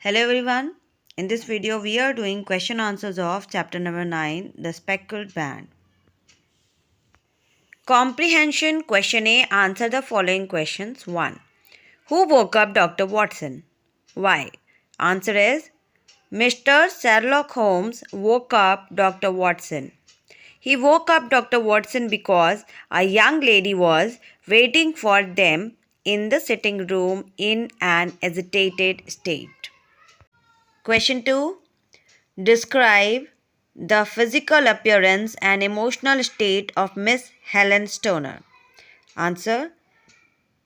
Hello everyone. In this video we are doing question answers of chapter number 9, the speckled band. Comprehension question A. Answer the following questions. 1. Who woke up Dr. Watson? Why? Answer is Mr. Sherlock Holmes woke up Dr. Watson. He woke up Dr. Watson because a young lady was waiting for them in the sitting room in an agitated state. Question 2. Describe the physical appearance and emotional state of Miss Helen Stoner. Answer.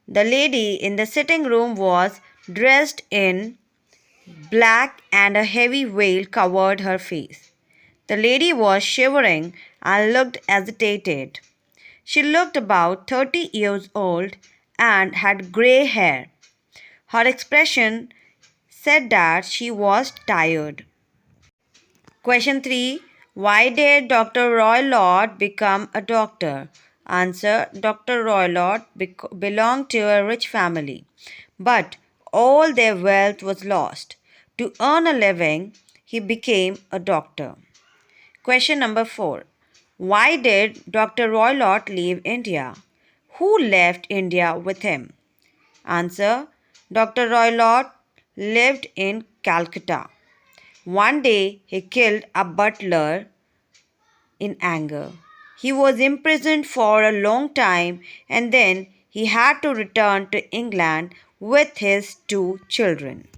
The lady in the sitting room was dressed in black and a heavy veil covered her face. The lady was shivering and looked agitated. She looked about 30 years old and had grey hair. Her expression said that she was tired. Question 3. Why did Dr. Roy Lord become a doctor? Answer. Dr. Roy Lord belonged to a rich family, but all their wealth was lost. To earn a living, he became a doctor. Question number 4. Why did Dr. Roy Lord leave India? Who left India with him? Answer. Dr. Roy Lord lived in Calcutta. One day he killed a butler in anger. He was imprisoned for a long time and then he had to return to England with his 2 children.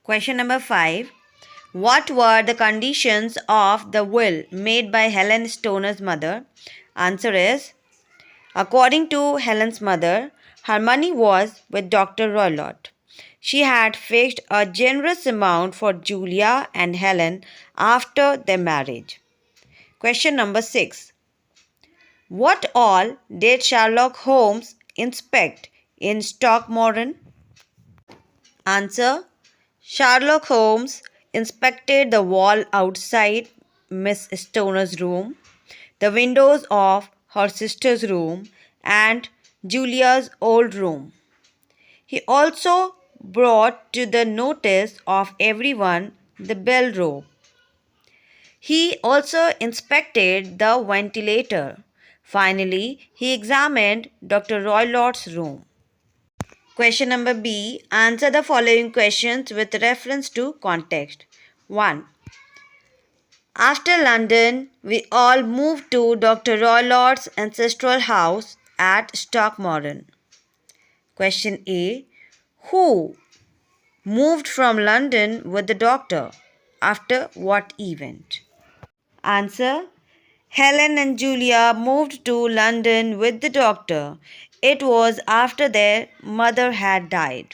Question number 5. What were the conditions of the will made by Helen Stoner's mother? Answer is, according to Helen's mother, her money was with Dr. Roylott. She had fixed a generous amount for Julia and Helen after their marriage. Question number 6. What all did Sherlock Holmes inspect in Stockmorton? Answer. Sherlock Holmes inspected the wall outside Miss Stoner's room, the windows of her sister's room, and Julia's old room. He also brought to the notice of everyone the bell rope. He also inspected the ventilator. Finally, he examined Dr. Roylott's room. Question number B. Answer the following questions with reference to context. 1. After London, we all moved to Dr. Roylott's ancestral house at Stockmorton. Question A. Who moved from London with the doctor? After what event? Answer. Helen and Julia moved to London with the doctor. It was after their mother had died.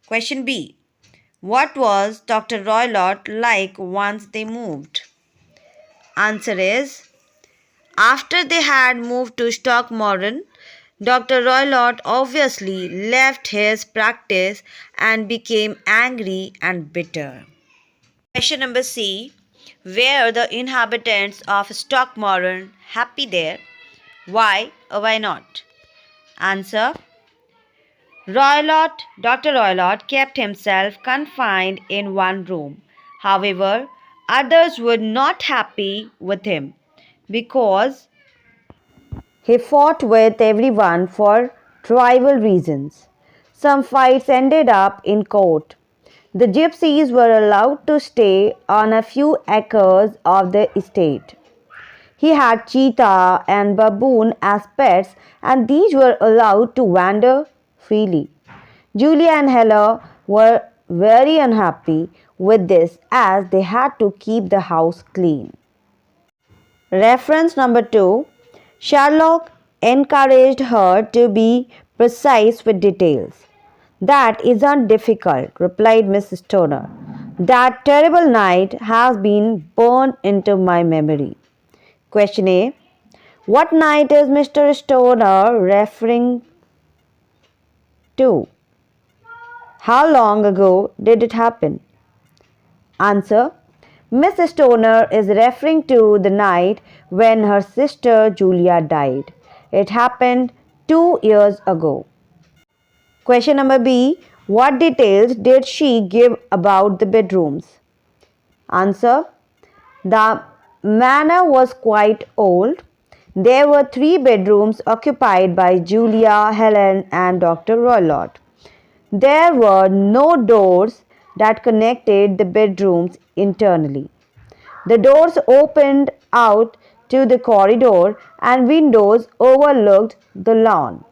Question B. What was Dr. Roylott like once they moved? Answer is, after they had moved to Stockmorton, Dr. Roylott obviously left his practice and became angry and bitter. Question number C. Were the inhabitants of Stockmorton happy there? Why or why not? Answer. Dr. Roylott kept himself confined in one room. However, others were not happy with him because he fought with everyone for trivial reasons. Some fights ended up in court. The gypsies were allowed to stay on a few acres of the estate. He had cheetah and baboon as pets, and these were allowed to wander freely. Julia and Helen were very unhappy with this as they had to keep the house clean. Reference number 2. Sherlock encouraged her to be precise with details. That isn't difficult, replied Miss Stoner. That terrible night has been burned into my memory. Question A. What night is Mr. Stoner referring to? How long ago did it happen? Answer. Miss Stoner is referring to the night when her sister Julia died. It happened 2 years ago. Question number B. What details did she give about the bedrooms? Answer. The manor was quite old. There were 3 bedrooms occupied by Julia, Helen, and Dr. Roylott. There were no doors that connected the bedrooms internally. The doors opened out to the corridor and windows overlooked the lawn.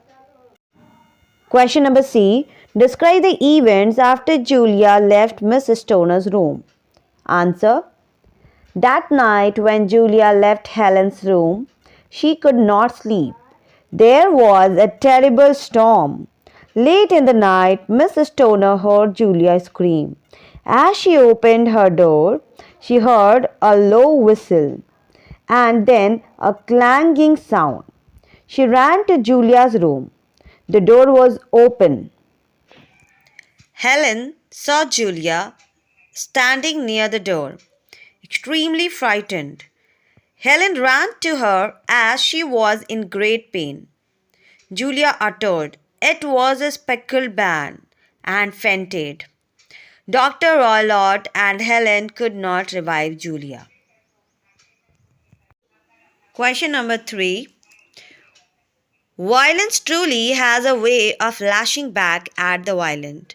Question number C. Describe the events after Julia left Miss Stoner's room. Answer. That night when Julia left Helen's room, she could not sleep. There was a terrible storm. Late in the night, Miss Stoner heard Julia scream. As she opened her door, she heard a low whistle and then a clanging sound. She ran to Julia's room. The door was open. Helen saw Julia standing near the door, extremely frightened. Helen ran to her as she was in great pain. Julia uttered, "It was a speckled band," and fainted. Dr. Roylott and Helen could not revive Julia. Question number 3. Violence truly has a way of lashing back at the violent.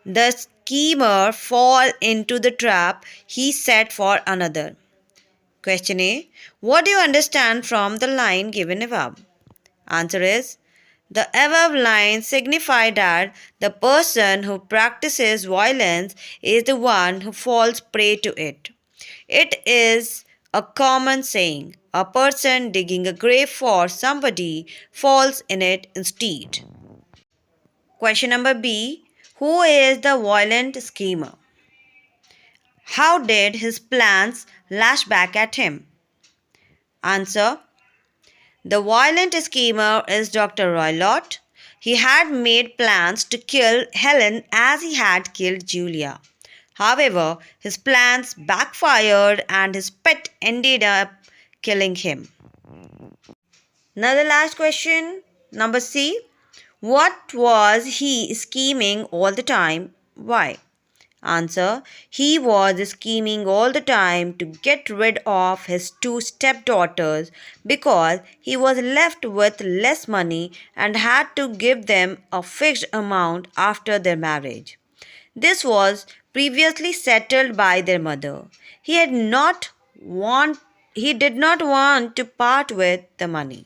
The schemer fall into the trap he set for another. Question A. What do you understand from the line given above? Answer is, the above lines signify that the person who practices violence is the one who falls prey to it. It is a common saying, a person digging a grave for somebody falls in it instead. Question number B. Who is the violent schemer? How did his plans lash back at him? Answer. The violent schemer is Dr. Roylott. He had made plans to kill Helen as he had killed Julia. However, his plans backfired and his pet ended up killing him. Now the last question, number C. What was he scheming all the time? Why? Answer. He was scheming all the time to get rid of his 2 stepdaughters because he was left with less money and had to give them a fixed amount after their marriage. This was previously settled by their mother. He did not want to part with the money.